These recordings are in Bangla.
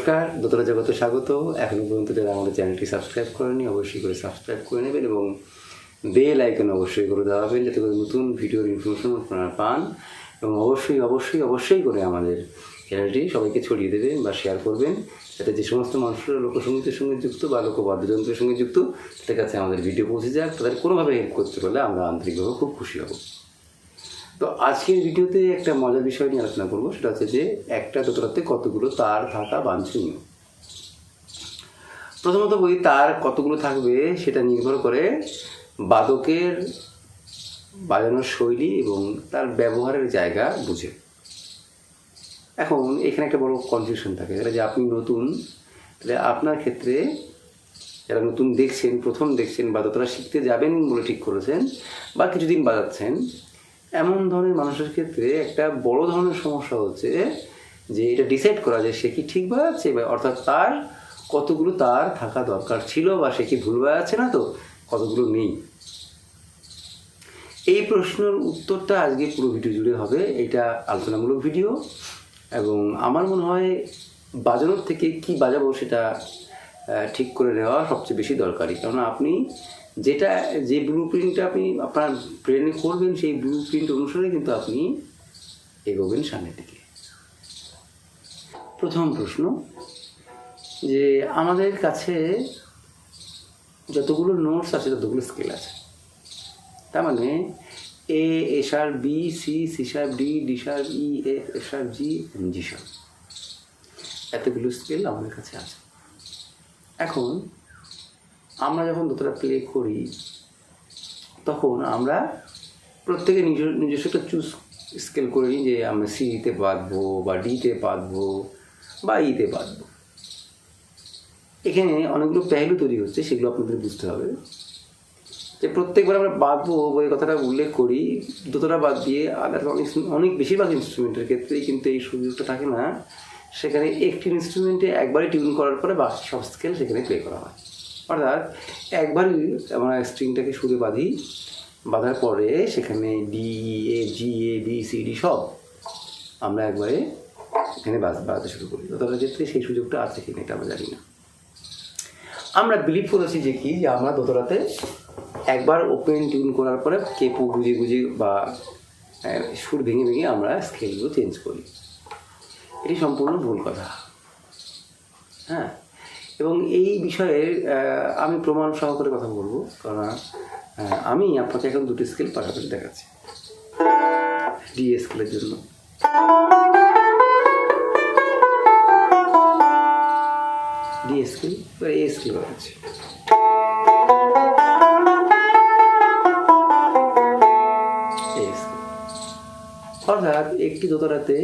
নমস্কার, দোতরা জগতে স্বাগত। এখনও পর্যন্ত যারা আমাদের চ্যানেলটি সাবস্ক্রাইব করেনি অবশ্যই করে সাবস্ক্রাইব করে নেবেন এবং বেল আইকন অবশ্যই করে দেওয়া হবে যাতে করে নতুন ভিডিওর ইনফরমেশন আপনারা পান। এবং অবশ্যই অবশ্যই অবশ্যই করে আমাদের চ্যানেলটি সবাইকে ছড়িয়ে দেবেন বা শেয়ার করবেন, যাতে যে সমস্ত মানুষরা লোকসঙ্গীতের সঙ্গে যুক্ত বা লোকবাদ্যযন্ত্রের সঙ্গে যুক্ত তাদের কাছে আমাদের ভিডিও পৌঁছে যাক। তাদের কোনোভাবে হেল্প করতে পারলে আমরা আন্তরিকভাবে খুব খুশি হব। তো আজকের ভিডিওতে একটা মজার বিষয় নিয়ে আলোচনা করবো, সেটা হচ্ছে যে একটা দোতরাতে কতগুলো তার থাকা বাঞ্ছনীয়। প্রথমত বলি, তার কতগুলো থাকবে সেটা নির্ভর করে বাদকের বাজানোর শৈলী এবং তার ব্যবহারের জায়গা বুঝে। এখন এখানে একটা বড় কনফিউশন থাকে, যেটা যে আপনি নতুন, তাহলে আপনার ক্ষেত্রে যারা নতুন দেখছেন, প্রথম দেখছেন বা দোতরা শিখতে যাবেন বলে ঠিক করেছেন বা কিছুদিন বাজাচ্ছেন, এমন ধরনের মানুষের ক্ষেত্রে একটা বড় ধরনের সমস্যা হচ্ছে যে এটা ডিসাইড করা যে সে কি ঠিক বাজাচ্ছে, অর্থাৎ তার কতগুলো তার থাকা দরকার ছিল বা সে কি ভুল বাজাচ্ছে না তো কতগুলো নেই। এই প্রশ্নের উত্তরটা আজকে পুরো ভিডিও জুড়ে হবে। এটা আলোচনামূলক ভিডিও এবং আমার মনে হয় বাজানোর থেকে কি বাজাবো সেটা ঠিক করে নেওয়া সবচেয়ে বেশি দরকারি। কারণ আপনি যে ব্লু প্রিন্টটা আপনি আপনার ব্রেনে করবেন, সেই ব্লু প্রিন্ট অনুসারে কিন্তু আপনি এগোবেন সামনের দিকে। প্রথম প্রশ্ন, যে আমাদের কাছে যতগুলো নোটস আছে ততগুলো স্কেল আছে। তার মানে A sharp B, C sharp D, D sharp E, F sharp G, G sharp, এতগুলো স্কেল আমাদের কাছে আছে। এখন আমরা যখন দোতরা প্লে করি তখন আমরা প্রত্যেকে নিজস্ব একটা চুজ স্কেল করে নিই, যে আমরা সিতে বাঁধবো বা ডিতে বাঁধবো বা ইতে বাঁধবো। এখানে অনেকগুলো পেহলু তৈরি হচ্ছে, সেগুলো আপনাদের বুঝতে হবে। যে প্রত্যেকবার আমরা বাঁধবো ওই কথাটা উল্লেখ করি, দোতরা বাদ দিয়ে আদার অনেক বেশিরভাগ ইনস্ট্রুমেন্টের ক্ষেত্রেই কিন্তু এই সুযোগটা থাকে না। সেখানে একটি ইনস্ট্রুমেন্টে একবারই টিউন করার পরে বাকি সব স্কেল সেখানে প্লে করা হয়। অর্থাৎ একবারই আমরা স্ট্রিংটাকে সুরে বাঁধি, বাঁধার পরে সেখানে ডি, এ, জি, এ, বি, সি, ডি সব আমরা একবারে এখানে বাজাতে শুরু করি। দোতরার ক্ষেত্রে সেই সুযোগটা আছে কিনা এটা আমরা জানি না। আমরা বিলিভ করেছি যে কি, যে আমরা দোতরাতে একবার ওপেন টিউন করার পরে কেপু গুজে গুজে বা সুর ভেঙে ভেঙে আমরা স্কেলগুলো চেঞ্জ করি। এটি সম্পূর্ণ ভুল কথা। হ্যাঁ, এবং এই বিষয়ে আমি প্রমাণ সহকারে কথা বলবো, কারণ আমি আপনাকে এখন দুটি স্কেল পাশাপাশি দেখাচ্ছি। ডি স্কেলের জন্য ডি স্কেল, এ স্কেল বাজাচ্ছি। অর্থাৎ একটি দোতরাতে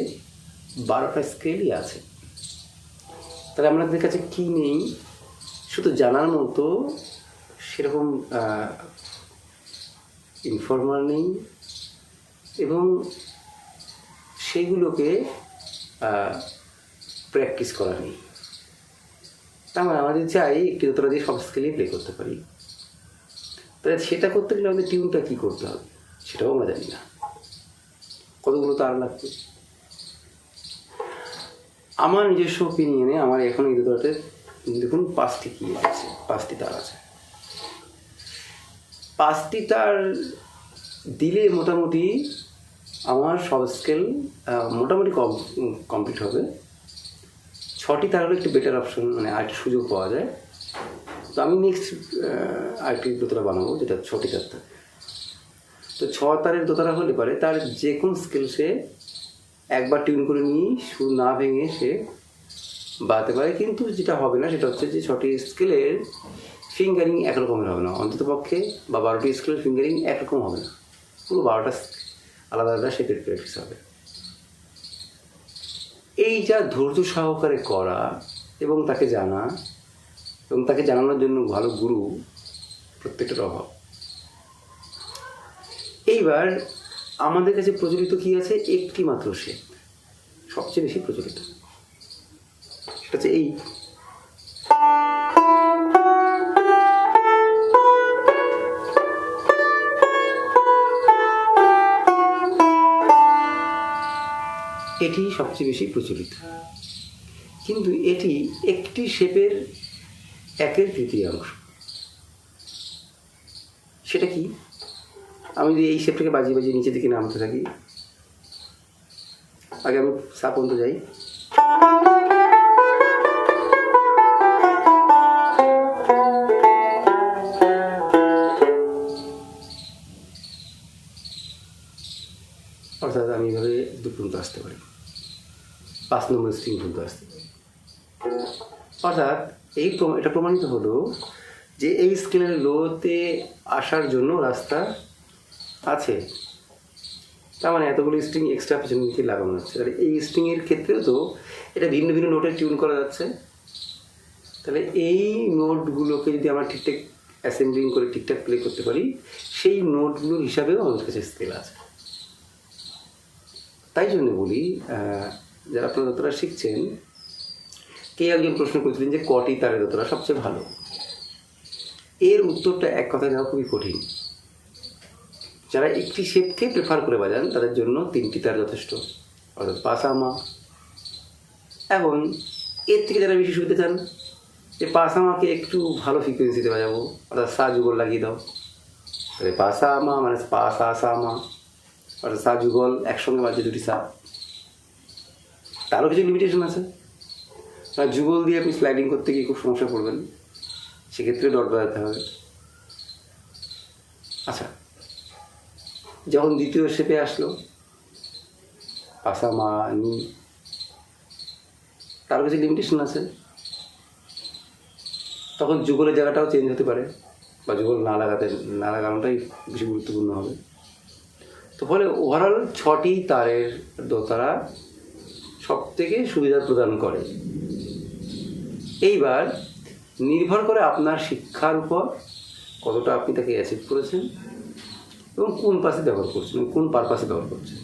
12টা স্কেলই আছে। তাহলে আমাদের কাছে কি নেই, শুধু জানার মতো সেরকম ইনফরমার নেই এবং সেইগুলোকে প্র্যাকটিস করা নেই। তার মানে আমাদের চাই একটি দোতরা দিয়ে সব স্কেলই প্লে করতে পারি। তাহলে সেটা করতে গেলে আমাদের টিউনটা কী করতে হবে সেটাও আমরা জানি না, কতগুলো তার লাগবে। আমার নিজস্ব ওপিনিয়নে আমার এখন এই দোতরাতে দেখুন 5টি কি আছে, 5টি তার আছে। 5টি তার দিলে মোটামুটি আমার সব স্কেল মোটামুটি কমপ্লিট হবে। 6টি তার হলে একটু বেটার অপশন, মানে আরেকটু সুযোগ পাওয়া যায়। তো আমি নেক্সট আরেকটি দোতরা বানাবো যেটা 6টি তার থাকে। তো 6 তারের দোতরা হলে পারে তার যে কোন স্কেল সে একবার টিউন করে নিয়ে সুর না ভেঙে সে বাজাতে পারে। কিন্তু যেটা হবে না সেটা হচ্ছে যে 6টি স্কেলের ফিঙ্গারিং একরকমের হবে না, অন্তত পক্ষে, বা 12টি স্কেলের ফিঙ্গারিং একরকম হবে না, পুরো 12টা আলাদা আলাদা শেপের প্র্যাকটিস হবে। এই যা ধৈর্য সহকারে করা এবং তাকে জানা এবং তাকে জানানোর জন্য ভালো গুরু প্রত্যেকটার অভাব। এইবার আমাদের কাছে প্রচলিত কি আছে, একটি মাত্র শেপ সবচেয়ে বেশি প্রচলিত, সেটা হচ্ছে এই। এটি সবচেয়ে বেশি প্রচলিত। কিন্তু এটি একটি শেপের 1/3 সেটা কি? আমি যদি এই শেপটাকে বাজিয়ে বাজিয়ে নিচের দিকে নামতে থাকি, আগে আমি সা পর্যন্ত যাই, অর্থাৎ আমি এইভাবে 2 পর্যন্ত আসতে পারি, 5 নম্বর স্ট্রিং পর্যন্ত আসতে পারি। অর্থাৎ এটা প্রমাণিত হলো যে এই স্কেলের লোতে আসার জন্য রাস্তা আছে। তার মানে এতগুলো স্ট্রিং এক্সট্রা পিছন দিকে লাগানো যাচ্ছে। তাহলে এই স্ট্রিংয়ের ক্ষেত্রেও তো এটা ভিন্ন ভিন্ন নোটে টিউন করা যাচ্ছে। তাহলে এই নোটগুলোকে যদি আমরা ঠিকঠাক অ্যাসেম্বলিং করে ঠিকঠাক প্লে করতে পারি, সেই নোটগুলোর হিসাবেও আমাদের কাছে স্কেল আছে। তাই জন্য বলি, যারা আপনারা দোতারা শিখছেন, কে একজন প্রশ্ন করেছিলেন যে কটি তারে দোতারা সবচেয়ে ভালো। এর উত্তরটা এক কথায় দেওয়া খুবই কঠিন। যারা একটি শেপকে প্রেফার করে বাজান তাদের জন্য 3টি তার যথেষ্ট, অর্থাৎ পাসামা। এখন এর থেকে যারা বেশি সুবিধা চান যে পাসামাকে একটু ভালো ফ্রিকোয়েন্সিতে বাজাবো, অর্থাৎ সা যুগল লাগিয়ে দাও, তাহলে পাসামা মানে পা সা সা মা, অর্থাৎ সা যুগল একসঙ্গে বাজছে 2টি সা। তারও কিছু লিমিটেশন আছে। যুগল দিয়ে আপনি স্লাইডিং করতে গিয়ে খুব সমস্যা পড়বেন, সেক্ষেত্রে ডট বাজাতে হবে। আচ্ছা, যখন দ্বিতীয় শেপে আসলো পাসামা নি, তারও কিছু লিমিটেশন আছে। তখন যুগলের জায়গাটাও চেঞ্জ হতে পারে, বা যুগল না লাগানোটাই বেশি গুরুত্বপূর্ণ হবে। তো ফলে ওভারঅল 6টি তারের দোতারা সব থেকে সুবিধা প্রদান করে। এইবার নির্ভর করে আপনার শিক্ষার উপর কতটা আপনি তাকে অ্যাচিভ করেছেন এবং কোন পাশে ব্যবহার করছেন, কোন পারপাসে ব্যবহার করছেন।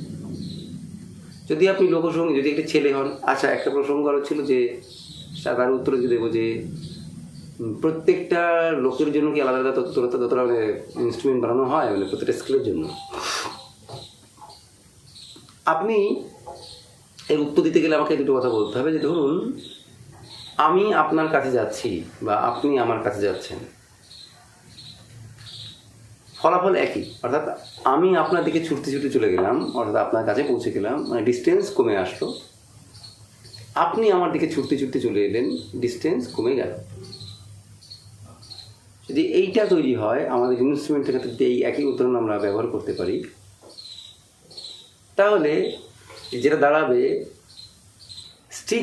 যদি আপনি লোকসঙ্গীত, যদি একটা ছেলে হন, আচ্ছা একটা প্রসঙ্গ আরও ছিল যে তার উত্তরে যদি দেবো যে প্রত্যেকটা লোকের জন্য কি আলাদা আলাদা দোতারা মানে ইনস্ট্রুমেন্ট বানানো হয়, মানে প্রত্যেকটা স্কেলের জন্য। আপনি এর উত্তর দিতে গেলে আমাকে দুটো কথা বলতে হবে যে ধরুন আমি আপনার কাছে যাচ্ছি বা আপনি আমার কাছে যাচ্ছেন, ফলাফল একই। অর্থাৎ আমি আপনার দিকে ছুটতে ছুটতে চলে গেলাম, অর্থাৎ আপনার কাছে পৌঁছে গেলাম, মানে ডিস্টেন্স কমে আসলো। আপনি আমার দিকে ছুটতে ছুটতে চলে এলেন, ডিস্টেন্স কমে গেল। যদি এইটা তৈরি হয়, আমাদের ইনস্ট্রুমেন্টের ক্ষেত্রে এই একই উদাহরণ আমরা ব্যবহার করতে পারি, তাহলে যেটা দাঁড়াবে স্ট্রিং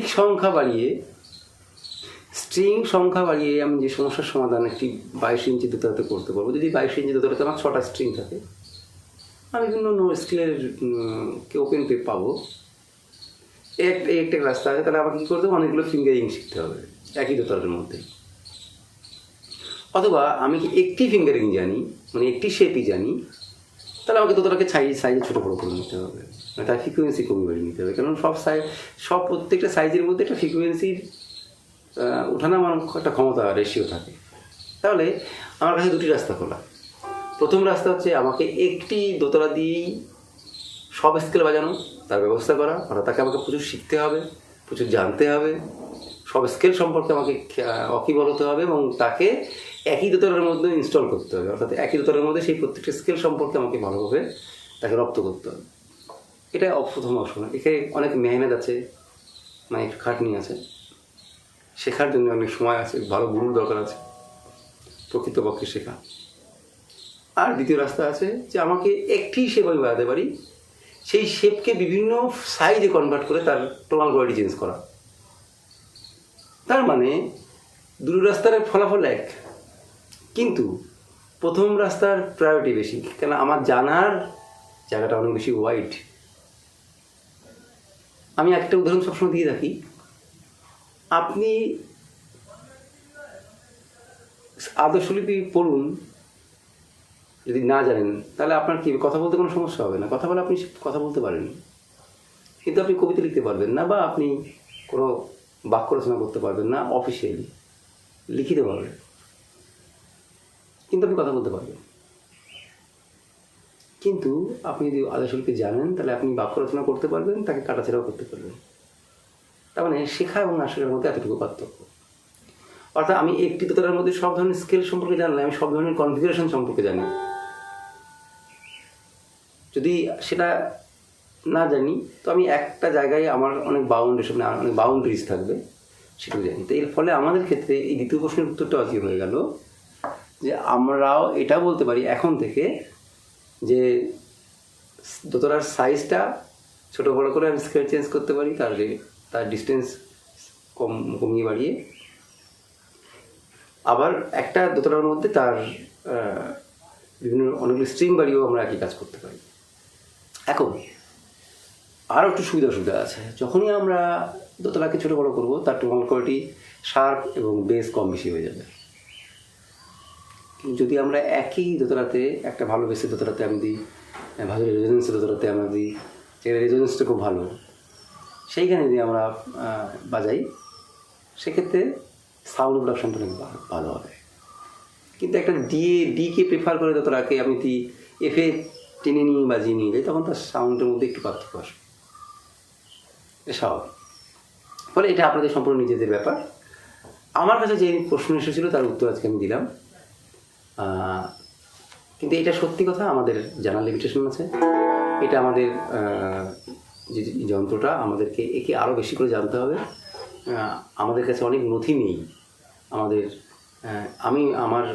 সংখ্যা বাড়িয়ে আমি যে সমস্যার সমাধান একটি 22 ইঞ্চি দোতারাতে করতে পারবো। যদি 22 ইঞ্চি দোতারাতে আমার 6টা স্ট্রিং থাকে, আমি বিভিন্ন স্কেলের ওপেন পে পাবো, একটা রাস্তা আছে। তাহলে আমাকে কী করতে হবে, অনেকগুলো ফিঙ্গারিং শিখতে হবে একই দোতারার মধ্যে। অথবা আমি কি একটি ফিঙ্গারিং জানি, মানে একটি শেপই জানি, তাহলে আমাকে দোতারাকে সাইজে ছোটো বড়ো করে নিতে হবে, মানে তার ফ্রিকোয়েন্সি কমিয়ে বাড়িয়ে নিতে হবে। কারণ প্রত্যেকটা সাইজের মধ্যে একটা ফ্রিকোয়েন্সির ওঠানামার একটা ক্ষমতা রেশিও থাকে। তাহলে আমার কাছে 2টি রাস্তা খোলা। প্রথম রাস্তা হচ্ছে আমাকে একটি দোতারা দিয়েই সব স্কেল বাজানো, তার ব্যবস্থা করা, অর্থাৎ তাকে আমাকে প্রচুর শিখতে হবে, প্রচুর জানতে হবে, সব স্কেল সম্পর্কে আমাকে ওয়াকিবহাল হতে হবে এবং তাকে একই দোতারার মধ্যে ইনস্টল করতে হবে। অর্থাৎ একই দোতারার মধ্যে সেই প্রত্যেকটা স্কেল সম্পর্কে আমাকে ভালোভাবে তাকে রপ্ত করতে হবে। এটা প্রথম অংশ না, এখানে অনেক মেহনত আছে, মানে একটু খাটনি আছে, শেখার জন্য অনেক সময় আছে, ভালো গুরুর দরকার আছে প্রকৃতপক্ষে শেখা। আর দ্বিতীয় রাস্তা আছে যে আমাকে একটি শেপ আমি বাজাতে পারি, সেই শেপকে বিভিন্ন সাইজে কনভার্ট করে তার টোনাল কোয়ালিটি চেঞ্জ করা। তার মানে 2 রাস্তার ফলাফল এক, কিন্তু প্রথম রাস্তার প্রায়োরিটি বেশি, কেন আমার জানার জায়গাটা অনেক বেশি ওয়াইড। আমি একটা উদাহরণ সবসময় দিয়ে রাখি, আপনি আদর্শলিপি পড়ুন, যদি না জানেন তাহলে আপনার কি কথা বলতে কোনো সমস্যা হবে না, কথা বলে আপনি কথা বলতে পারেন, কিন্তু আপনি কবিতা লিখতে পারবেন না, বা আপনি কোনো বাক্য রচনা করতে পারবেন না অফিসিয়ালি, লিখিতে পারবেন, কিন্তু আপনি কথা বলতে পারবেন। কিন্তু আপনি যদি আদর্শলিপি জানেন তাহলে আপনি বাক্য রচনা করতে পারবেন, তাকে কাটাছেড়াও করতে পারবেন। তার মানে শেখা এবং না শেখার মধ্যে এতটুকু পার্থক্য। অর্থাৎ আমি একটি দোতারার মধ্যে সব ধরনের স্কেল সম্পর্কে জানলে আমি সব ধরনের কনফিগারেশন সম্পর্কে জানি। যদি সেটা না জানি তো আমি একটা জায়গায় আমার অনেক অনেক বাউন্ডারিজ থাকবে, সেটাও জানি। তো এর ফলে আমাদের ক্ষেত্রে এই দ্বিতীয় প্রশ্নের উত্তরটা আজকে হয়ে গেল যে আমরাও এটা বলতে পারি এখন থেকে যে দোতারার সাইজটা ছোটো বড়ো করে আমি স্কেল চেঞ্জ করতে পারি, তার ডিস্টেন্স কমিয়ে বাড়িয়ে, আবার একটা দোতারার মধ্যে তার বিভিন্ন অনেকগুলো স্ট্রিং বাড়িয়েও আমরা একই কাজ করতে পারি। এখন আরও একটু সুবিধা আছে। যখনই আমরা দোতলাকে ছোটো বড়ো করবো তার টোনাল কোয়ালিটি শার্প এবং বেস কম বেশি হয়ে যাবে। কিন্তু যদি আমরা একই দোতলাতে একটা ভালো বেসের দোতলাতে আমি দিই, ভালো রেজোনেন্সের দোতলাতে আমরা দিই, যেখানে রেজোনেন্সটা খুব ভালো, সেইখানে যদি আমরা বাজাই সেক্ষেত্রে সাউন্ড প্রোডাকশনটা অনেক ভালো হবে। কিন্তু একটা ডিকে প্রেফার করে দোতলাকে আমি দিই এফে টেনে নিয়ে বাজিয়ে নিয়ে যাই, তখন তার সাউন্ডের মধ্যে একটু পার্থক্য আসবে, স্বাভাবিক। ফলে এটা আপনাদের সম্পূর্ণ নিজেদের ব্যাপার। আমার কাছে যে প্রশ্ন এসেছিলো তার উত্তর আজকে আমি দিলাম। কিন্তু এটা সত্যি কথা, আমাদের জানার লিমিটেশন আছে। এটা আমাদের যে যন্ত্রটা আমাদেরকে একে আরও বেশি করে জানতে হবে। আমাদের কাছে অনেক নথি নেই। আমি আমার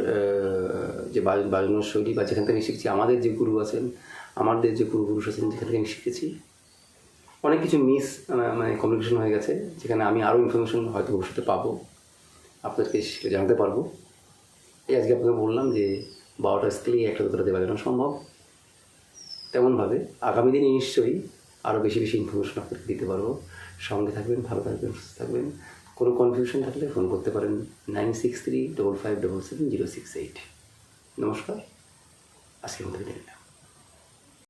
যে বাজানোর শৈলী বা যেখান থেকে শিখছি, আমাদের যে গুরু আছেন, আমাদের যে পূর্বপুরুষ আছেন, যেখান থেকে আমি শিখেছি, অনেক কিছু কমিউনিকেশন হয়ে গেছে, যেখানে আমি আরও ইনফরমেশন হয়তো ভবিষ্যতে পাবো, আপনাদেরকে জানাতে পারবো। এই আজকে আপনাকে বললাম যে 12টা স্কেলেই একটা দোতরাতে বাজানো সম্ভব। তেমনভাবে আগামী দিনে নিশ্চয়ই আরও বেশি ইনফরমেশন আপনাকে দিতে পারবো। সঙ্গে থাকবেন, ভালো থাকবেন, সুস্থ থাকবেন। কোনো কনফিউশন থাকলে ফোন করতে পারেন 9635577068। নমস্কার, আজকের মতো বিদায় নিলাম।